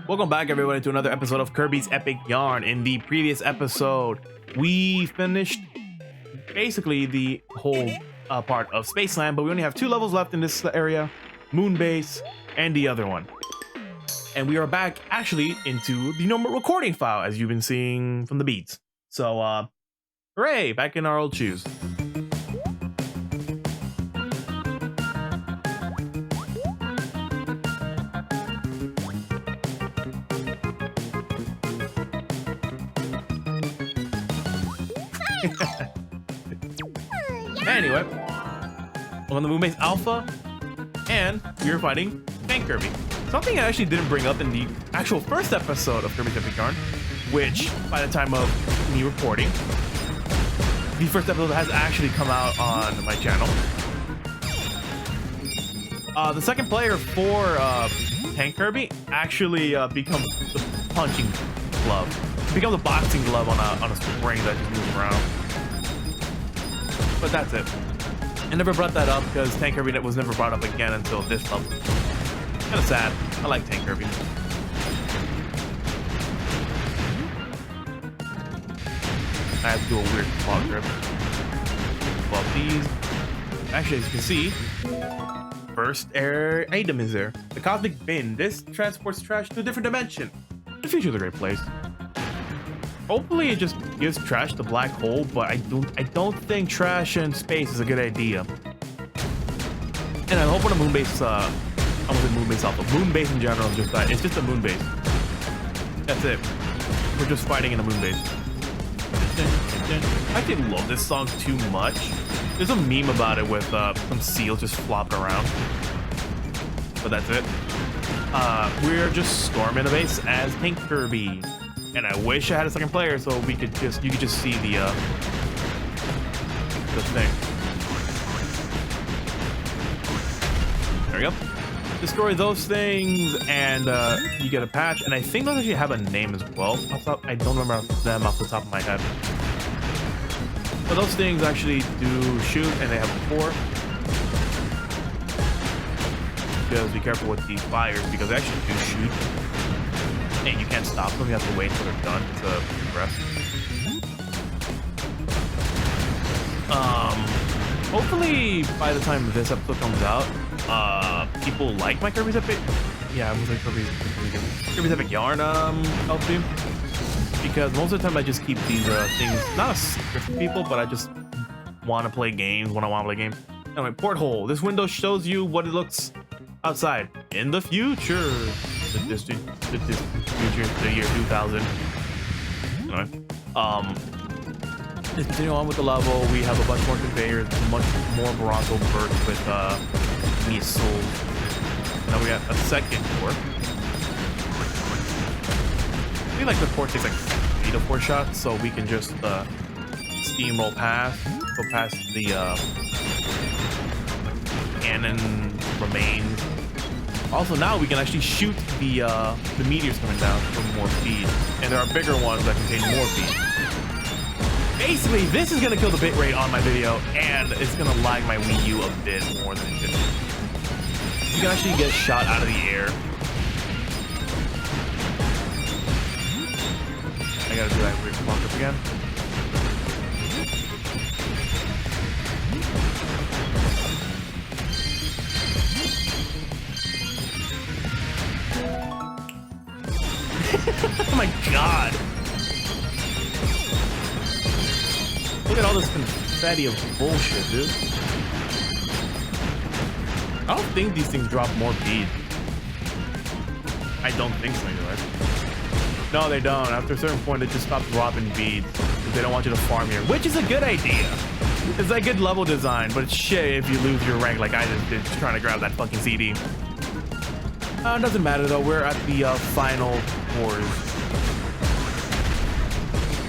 Welcome back, everybody, to another episode of Kirby's Epic Yarn. In the previous episode, we finished basically the whole part of Spaceland, but we only have 2 levels left in this area, Moon Base and the other one. And we are back actually into the normal recording file, as you've been seeing from the beats. So, hooray, back in our old shoes. Anyway, I'm on the Moon Base Alpha, and we are fighting Tank Kirby. Something I actually didn't bring up in the actual first episode of Kirby's Epic Yarn, which, by the time of me recording, the first episode has actually come out on my channel. The second player for Tank Kirby actually becomes the punching glove. It becomes a boxing glove on a spring that just moves around. But that's it. I never brought that up because Tank Kirby was never brought up again until this level. Kind of sad. I like Tank Kirby. I have to do a weird claw grip. Well, these... Actually, as you can see, first air item is there. The Cosmic Bin. This transports trash to a different dimension. The future is a great place. Hopefully it just gives trash the black hole, but I don't think trash in space is a good idea. And I hope on a moon base, I was in Moon Base Alpha. Moon Base in general is just that. It's just a moon base. That's it. We're just fighting in a moon base. I didn't love this song too much. There's a meme about it with some seals just flopping around. But that's it. We're just storming the base as Tank Kirby. And I wish I had a second player so you could just see the thing. There we go. Destroy those things and you get a patch. And I think those actually have a name as well. I don't remember them off the top of my head. But those things actually do shoot and they have a 4. Just be careful with these fires because they actually do shoot. And you can't stop them, you have to wait until they're done to progress. Hopefully by the time this episode comes out, people like my Kirby's Epic. Yeah, I was like Kirby's Epic Yarn LP. Because most of the time I just keep these things not a secret from people, but I just want to play games when I want to play games. Anyway, porthole. This window shows you what it looks outside in the future. The distant future, the year 2000. Anyway, let's continue on with the level. We have a bunch more conveyors, much more Bronco birds with missiles. Now we got a second port. I feel like the port takes like 3 to 4 shots, so we can just steamroll past, go past the cannon remains. Also, now we can actually shoot the meteors coming down for more speed. And there are bigger ones that contain more speed. Basically, this is going to kill the bitrate on my video, and it's going to lag my Wii U a bit more than it should. You can actually get shot out of the air. I got to do that weird walk up again. Oh my god! Look at all this confetti of bullshit, dude. I don't think these things drop more bead. I don't think so, anyway. No, they don't. After a certain point, they just stop dropping beads. Because they don't want you to farm here, which is a good idea. It's like good level design, but it's shit if you lose your rank like I just did trying to grab that fucking CD. It doesn't matter though, we're at the final wars.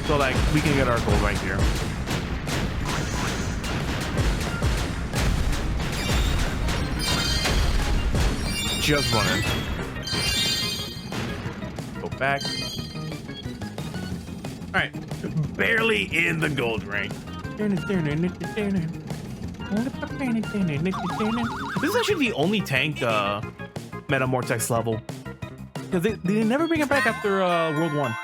So like, we can get our goal right here. Just running. Go back. Alright, barely in the gold rank. This is actually the only tank Metamortex level. because they never bring it back after World 1.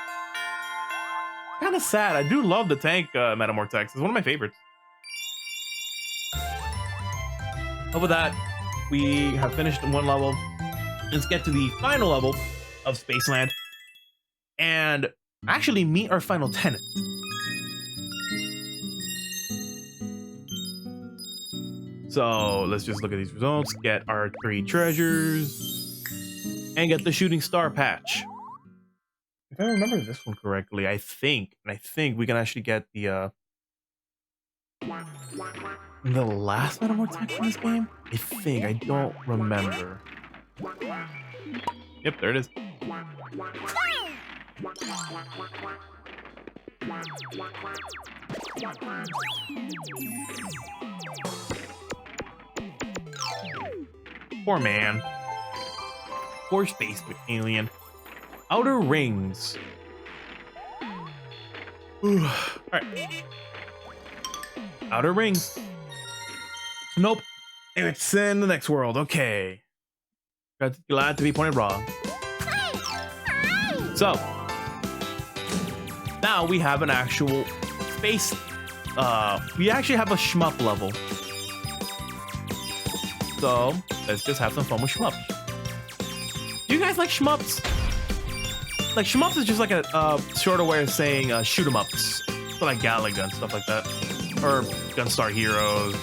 Kind of sad. I do love the tank Metamortex. It's one of my favorites. Over that, we have finished one level. Let's get to the final level of Spaceland and actually meet our final tenant. So let's just look at these results, get our 3 treasures, and get the shooting star patch. If I remember this one correctly, I think we can actually get the last Metamortex in this game. I don't remember. Yep, there it is. Poor man. Poor space alien. Outer rings. Alright. Outer rings. Nope. It's in the next world. Okay. Glad to be pointed wrong. So now we have an actual space. We actually have a shmup level. So let's just have some fun with shmups. Do you guys like shmups? Like shmups is just like a shorter way of saying shoot 'em ups. So like Galaga and stuff like that, or Gunstar Heroes,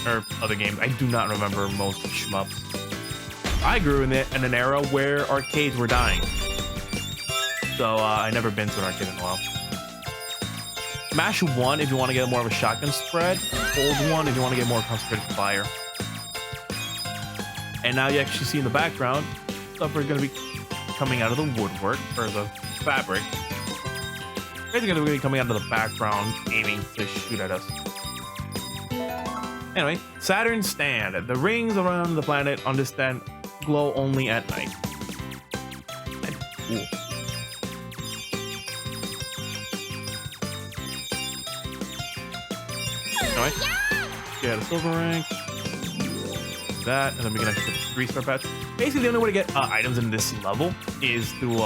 or other games. I do not remember most of shmups. I grew in an era where arcades were dying, so I never been to an arcade in a while. Smash 1 if you want to get more of a shotgun spread. Hold 1 if you want to get more concentrated fire. And now you actually see in the background stuff are going to be coming out of the woodwork, or the fabric. Guys are going to be coming out of the background, aiming to shoot at us. Anyway, Saturn stand. The rings around the planet on this stand glow only at night. Cool. Anyway, get a silver rank. That, and then we can actually get the 3-star patch. Basically, the only way to get items in this level is through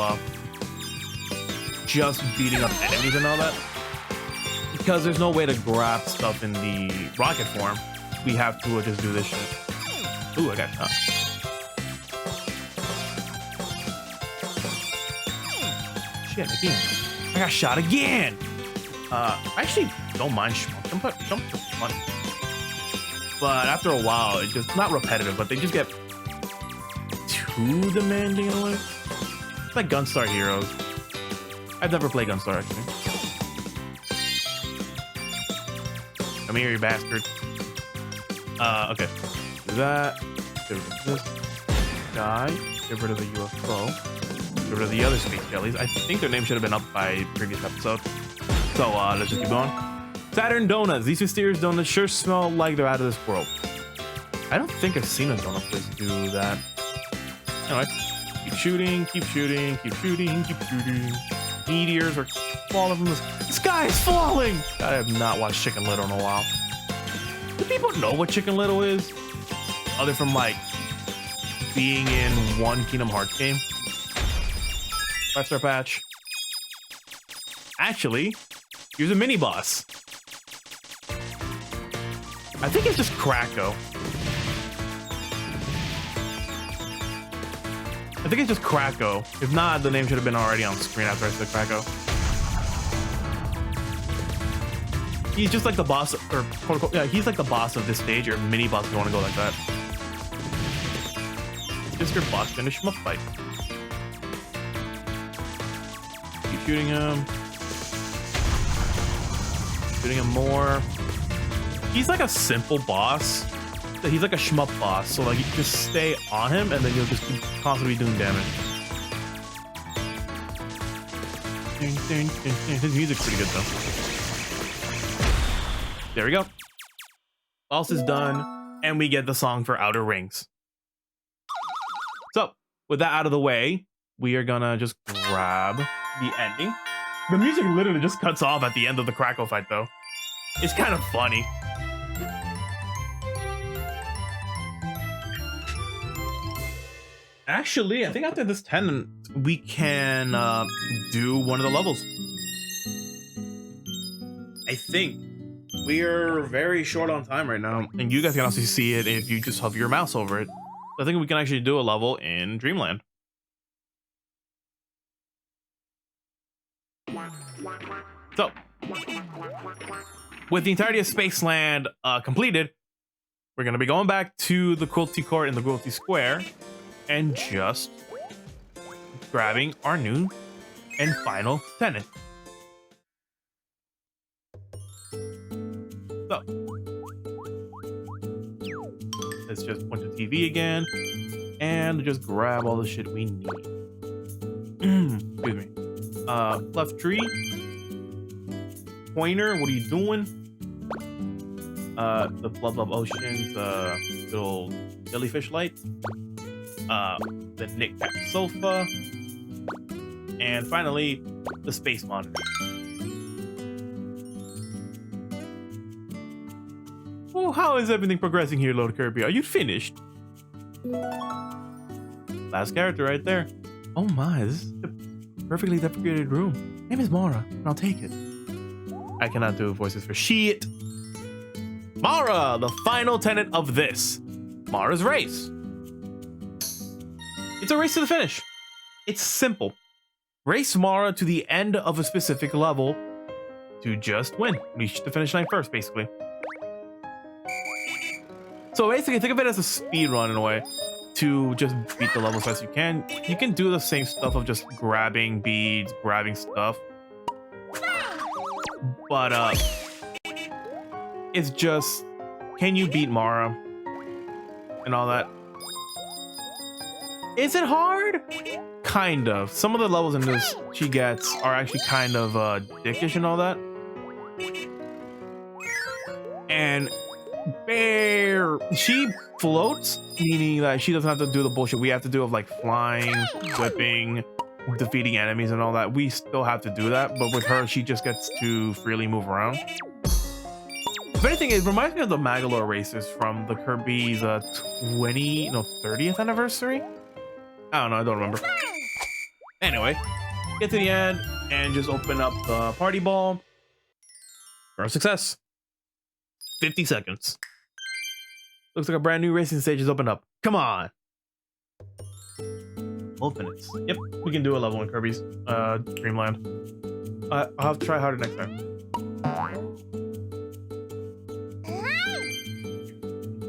just beating up enemies and all that. Because there's no way to grab stuff in the rocket form. We have to just do this shit. Ooh, I got shot. Shit, again. I got shot again! I actually don't mind shmups. Jumps are fun. But after a while, it's just not repetitive, but they just get too demanding in a way. It's like Gunstar Heroes. I've never played Gunstar, actually. Come here, you bastard. Okay. Do that. Get rid of this guy. Get rid of the UFO. Get rid of the other space jellies. I think their name should have been up by previous episode. So, let's just keep going. Saturn donuts. These mysterious donuts sure smell like they're out of this world. I don't think I've seen a donut place do that. Anyway, keep shooting, keep shooting, keep shooting, keep shooting. Meteors are falling from the sky. Is falling. God, I have not watched Chicken Little in a while. Do people know what Chicken Little is? Other from like being in one Kingdom Hearts game. 5-star patch. Actually, here's a mini boss. I think it's just Kracko. I think it's just Kracko. If not, the name should have been already on screen after I said Kracko. He's just like the boss, or quote unquote, yeah, he's like the boss of this stage, or mini boss if you want to go like that. Just your boss finish him up fight. Keep shooting him. Shooting him more. He's like a simple boss. He's like a shmup boss, so like you just stay on him and then you'll just be constantly doing damage. His music's pretty good though. There we go. Boss is done, and we get the song for Outer Rings. So, with that out of the way, we are gonna just grab the ending. The music literally just cuts off at the end of the Kracko fight though. It's kind of funny. Actually, I think after this 10, we can do one of the levels. I think we're very short on time right now, and you guys can also see it if you just hover your mouse over it. I think we can actually do a level in Dreamland. So, with the entirety of Spaceland completed, we're going to be going back to the Cruelty Court in the Cruelty Square and just grabbing our new and final tenant. So, let's just point to TV again and just grab all the shit we need. Excuse me. Left tree. Pointer, what are you doing? The Blood Love Oceans, little jellyfish light. The Knick Knack sofa. And finally, the space monitor. Oh, how is everything progressing here, Lord Kirby? Are you finished? Last character right there. Oh my, this is a perfectly decorated room. Name is Mara, and I'll take it. I cannot do voices for shit. Mara, the final tenet of this. Mara's race. It's a race to the finish. It's simple. Race Mara to the end of a specific level to just win. Reach the finish line first, basically. So basically, think of it as a speed run in a way to just beat the level as fast as you can. You can do the same stuff of just grabbing beads, grabbing stuff. But it's just, can you beat Mara and all that? Is it hard? Kind of. Some of the levels in this she gets are actually kind of dickish and all that. And she floats, meaning that she doesn't have to do the bullshit we have to do of like flying, whipping, defeating enemies and all that. We still have to do that, but with her, she just gets to freely move around. If anything, it reminds me of the Magalore races from the Kirby's 30th anniversary. I don't know, I don't remember. Anyway, get to the end and just open up the party ball. For success. 50 seconds. Looks like a brand new racing stage is opened up. Come on. 12 minutes. Yep, we can do a level in Kirby's Dreamland. I'll have to try harder next time.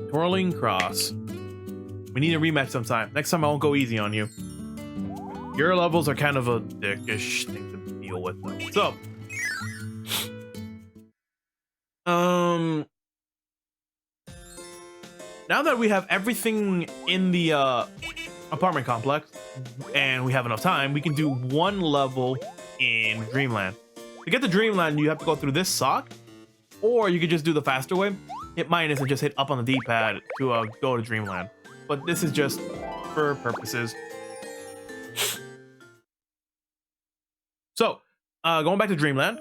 Twirling Cross. We need a rematch sometime. Next time I won't go easy on you. Your levels are kind of a dickish thing to deal with. So, now that we have everything in the apartment complex and we have enough time, we can do one level in Dreamland. To get to Dreamland, you have to go through this sock, or you could just do the faster way, hit minus and just hit up on the D-pad to go to Dreamland. But this is just for purposes. So, going back to Dreamland,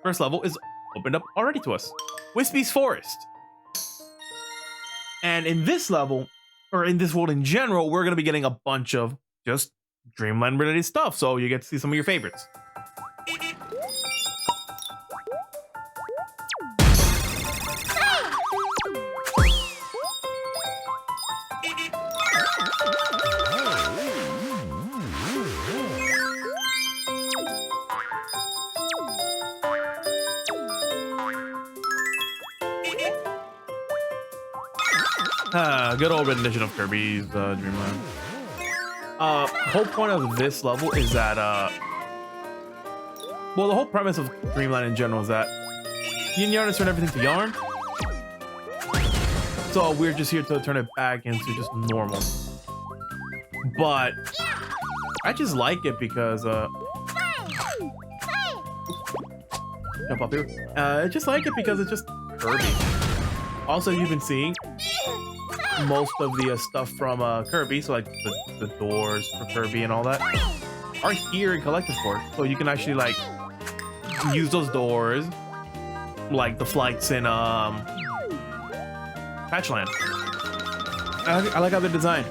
first level is opened up already to us. Wispy's Forest. And in this level, or in this world in general, we're going to be getting a bunch of just Dreamland related stuff. So you get to see some of your favorites. Good old rendition of Kirby's Dreamland. Whole point of this level is that, well, the whole premise of Dreamland in general is that Yin Yarn has turned everything to yarn. So we're just here to turn it back into just normal. But I just like it because, jump up here. I just like it because it's just Kirby. Also, you've been seeing most of the stuff from Kirby, so like the doors for Kirby and all that, are here in Collector's Court. So you can actually like use those doors, like the flights in Patchland. I like how they're designed.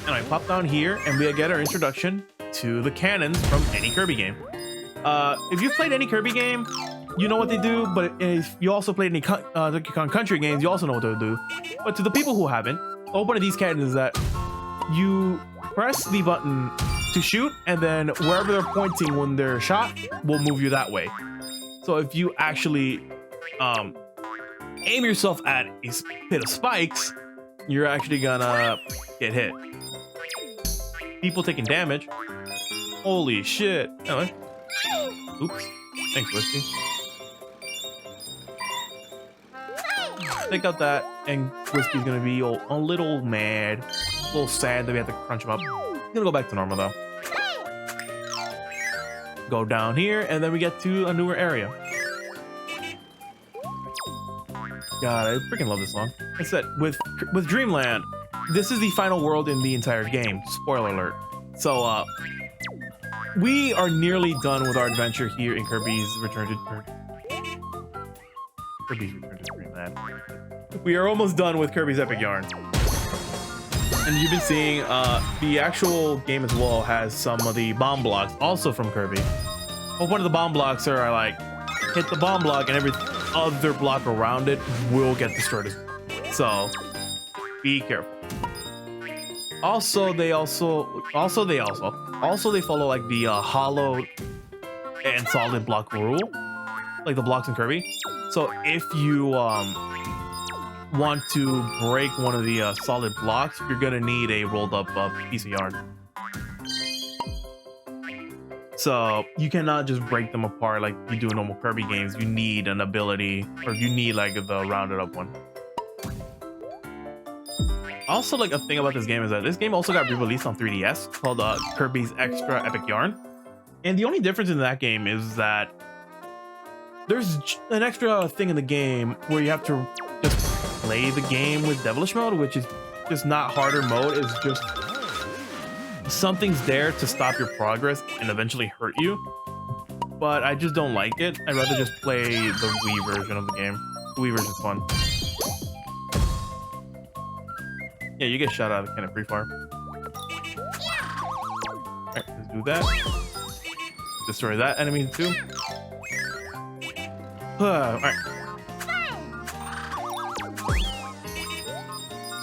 And I pop down here, and we get our introduction to the cannons from any Kirby game. If you've played any Kirby game, you know what they do, but if you also played any Donkey Kong Country games, you also know what they'll do. But to the people who haven't, the whole point of these cannons is that you press the button to shoot, and then wherever they're pointing when they're shot will move you that way. So if you actually aim yourself at a pit of spikes, you're actually gonna get hit. People taking damage. Holy shit. Anyway. Oops. Thanks, Whiskey. Take out that, and Whiskey's gonna be a little mad. A little sad that we have to crunch him up. He's gonna go back to normal though. Go down here, and then we get to a newer area. God, I freaking love this song. Like I said, with Dreamland, this is the final world in the entire game. Spoiler alert. So, we are nearly done with our adventure here in Kirby's Return to Dreamland. We are almost done with Kirby's Epic Yarn. And you've been seeing the actual game as well has some of the bomb blocks also from Kirby. But one of the bomb blocks are like hit the bomb block and every other block around it will get destroyed as well. So be careful. Also they follow like the hollow and solid block rule, like the blocks in Kirby. So if you want to break one of the solid blocks, you're gonna need a rolled up piece of yarn. So you cannot just break them apart like you do in normal Kirby games. You need an ability, or you need like the rounded up one. Also, like a thing about this game is that this game also got re-released on 3DS called Kirby's Extra Epic Yarn. And the only difference in that game is that there's an extra thing in the game where you have to just play the game with Devilish mode, which is just not harder mode. It's just something's there to stop your progress and eventually hurt you. But I just don't like it. I'd rather just play the Wii version of the game. The Wii version's fun. Yeah, you get shot out of the cannon pretty far. Alright, let's do that. Destroy that enemy too. Alright.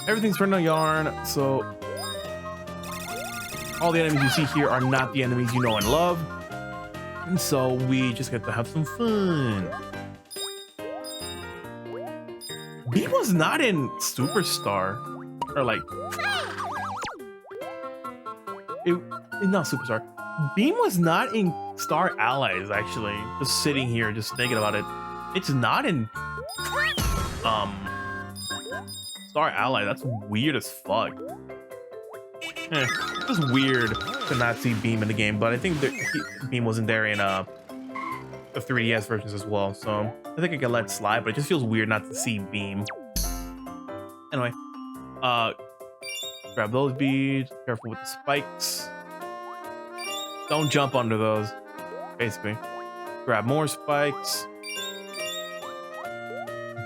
Everything's turned on yarn, so all the enemies you see here are not the enemies you know and love. And so we just get to have some fun. Beam was not in Superstar. Or like... not Superstar. Beam was not in Star Allies, actually. Just sitting here, just thinking about it. It's not in... Star Ally. That's weird as fuck. It's just weird to not see Beam in the game, but I think Beam wasn't there in the 3DS versions as well, so I think I can let it slide, but it just feels weird not to see Beam. Anyway, grab those beads, careful with the spikes. Don't jump under those, basically. Grab more spikes.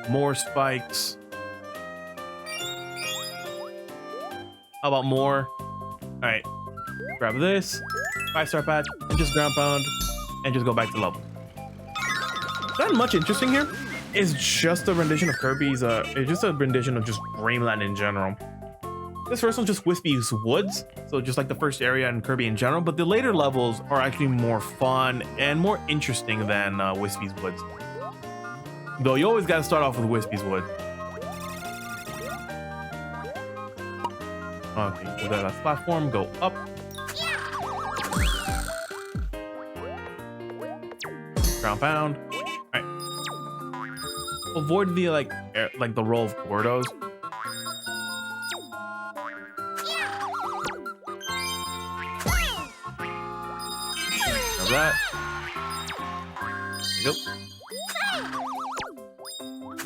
More spikes. How about more? Alright, grab this, 5-star patch, and just ground pound, and just go back to level. Not much interesting here. It's just a rendition of Kirby's, it's just a rendition of just Dreamland in general. This first one's just Wispy's Woods, so just like the first area in Kirby in general, but the later levels are actually more fun and more interesting than Wispy's Woods. Though you always gotta start off with Wispy's Wood. Okay, so that last platform, go up. Ground pound. Alright. Avoid the like the row of Gordos. Grab that. There you go.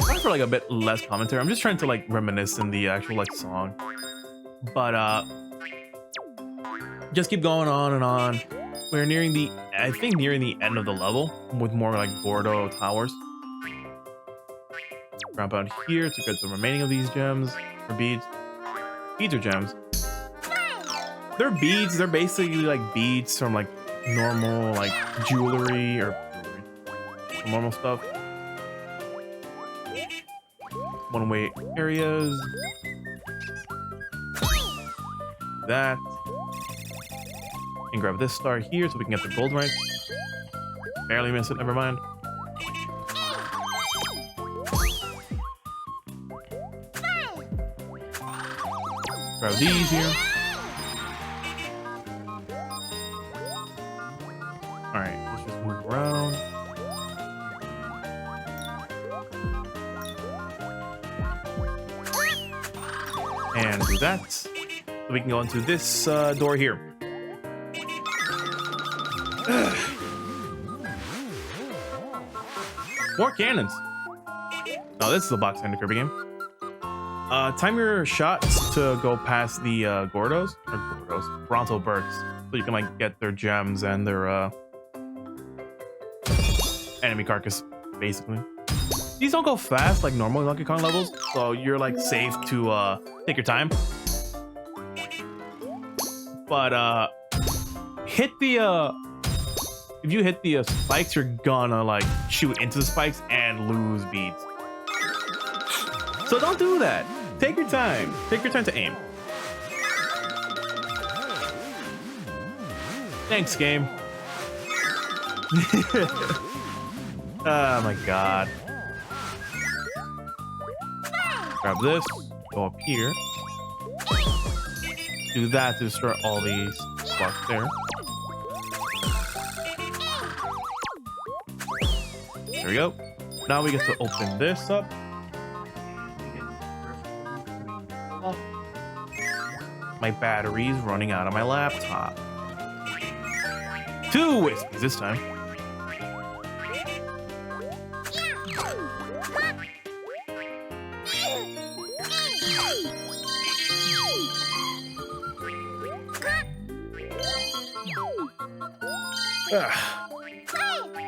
Sorry for like a bit less commentary. I'm just trying to like reminisce in the actual like song. But just keep going on and on. We're nearing the, I think nearing the end of the level with more like Gordo towers. Ground pound here to get the remaining of these gems or beads. Beads or gems? They're beads. They're basically like beads from like normal like jewelry or normal stuff. One-way areas. That. And grab this star here so we can get the gold rank. Barely miss it, never mind. Grab these here. Alright, let's just move around. And do that. So we can go into this door here. More cannons. Oh, this is a box in the Kirby game. Time your shots to go past the Bronto birds, so you can like get their gems and their enemy carcass, basically. These don't go fast like normal Donkey Kong levels, so you're like safe to take your time. But hit the if you hit the spikes, you're gonna like shoot into the spikes and lose beads. So don't do that. Take your time. Take your time to aim. Thanks, game. Oh my god. Grab this. Go up here. Do that to destroy all these blocks there. There we go. Now we get to open this up. My battery's running out of my laptop. 2 Wispies this time.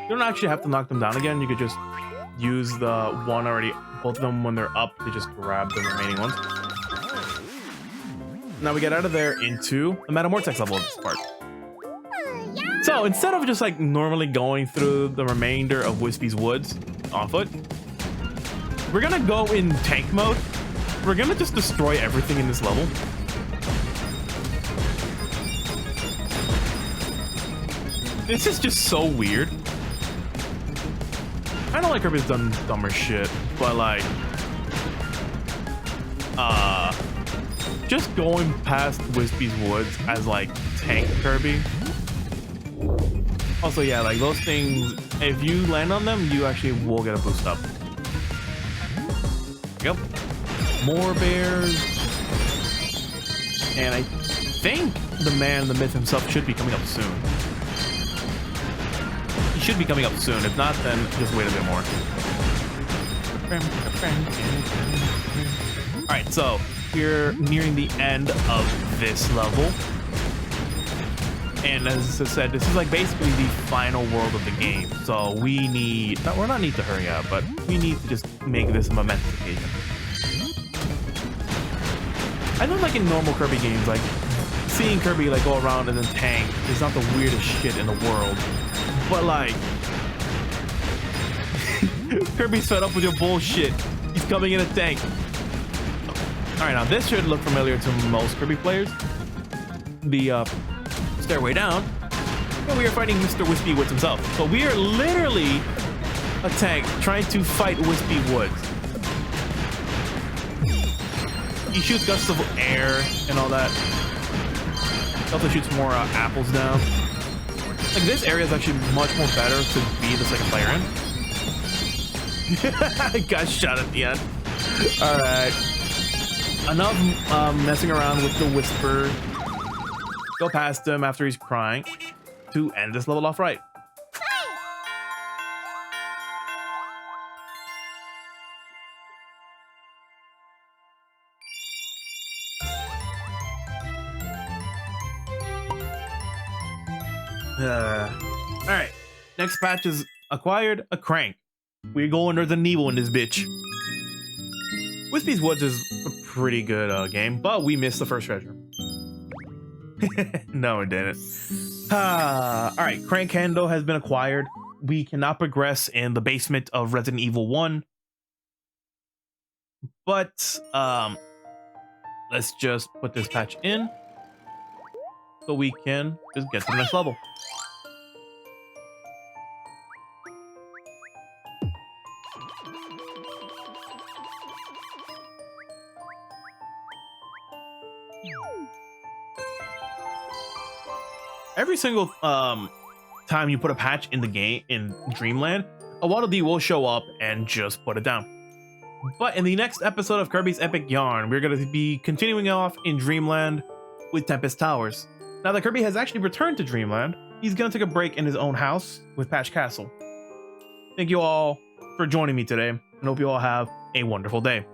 You don't actually have to knock them down again. You could just use the one already, both of them when they're up, to just grab the remaining ones. Now we get out of there into the Metamortex level of this part. So instead of just like normally going through the remainder of Wispy's Woods on foot, we're gonna go in tank mode. We're gonna just destroy everything in this level. This is just so weird. I know like Kirby's done dumber shit, but like just going past Wispy's Woods as like tank Kirby. Also, yeah, like those things, if you land on them, you actually will get a boost up. Yep. More bears. And I think the man, the myth himself should be coming up soon. He should be coming up soon. If not, then just wait a bit more. Alright, so we're nearing the end of this level. And as I said, this is like basically the final world of the game. So we need, we're not need to hurry up, but we need to just make this a momentous occasion. I know like in normal Kirby games, like seeing Kirby like go around and then tank is not the weirdest shit in the world. But like, Kirby's fed up with your bullshit. He's coming in a tank. Alright, now this should look familiar to most Kirby players. The stairway down. And we are fighting Mr. Wispy Woods himself. So we are literally a tank trying to fight Wispy Woods. He shoots gusts of air and all that. He also shoots more apples down. Like this area is actually much more better to be the second player in. I got shot at the end. Alright. Enough messing around with the Whisper. Go past him after he's crying to end this level off right. Alright. Next patch is acquired a crank. We go under the Nebo in this bitch. Wispy's Woods is a pretty good game, but we missed the first treasure. No, it didn't. All right, Crank Handle has been acquired. We cannot progress in the basement of Resident Evil 1. But let's just put this patch in so we can just get to the next level. Every single time you put a patch in the game in Dreamland, a Waddle Dee will show up and just put it down. But in the next episode of Kirby's Epic Yarn, we're going to be continuing off in Dreamland with Tempest Towers. Now that Kirby has actually returned to Dreamland, he's going to take a break in his own house with Patch Castle. Thank you all for joining me today, and hope you all have a wonderful day.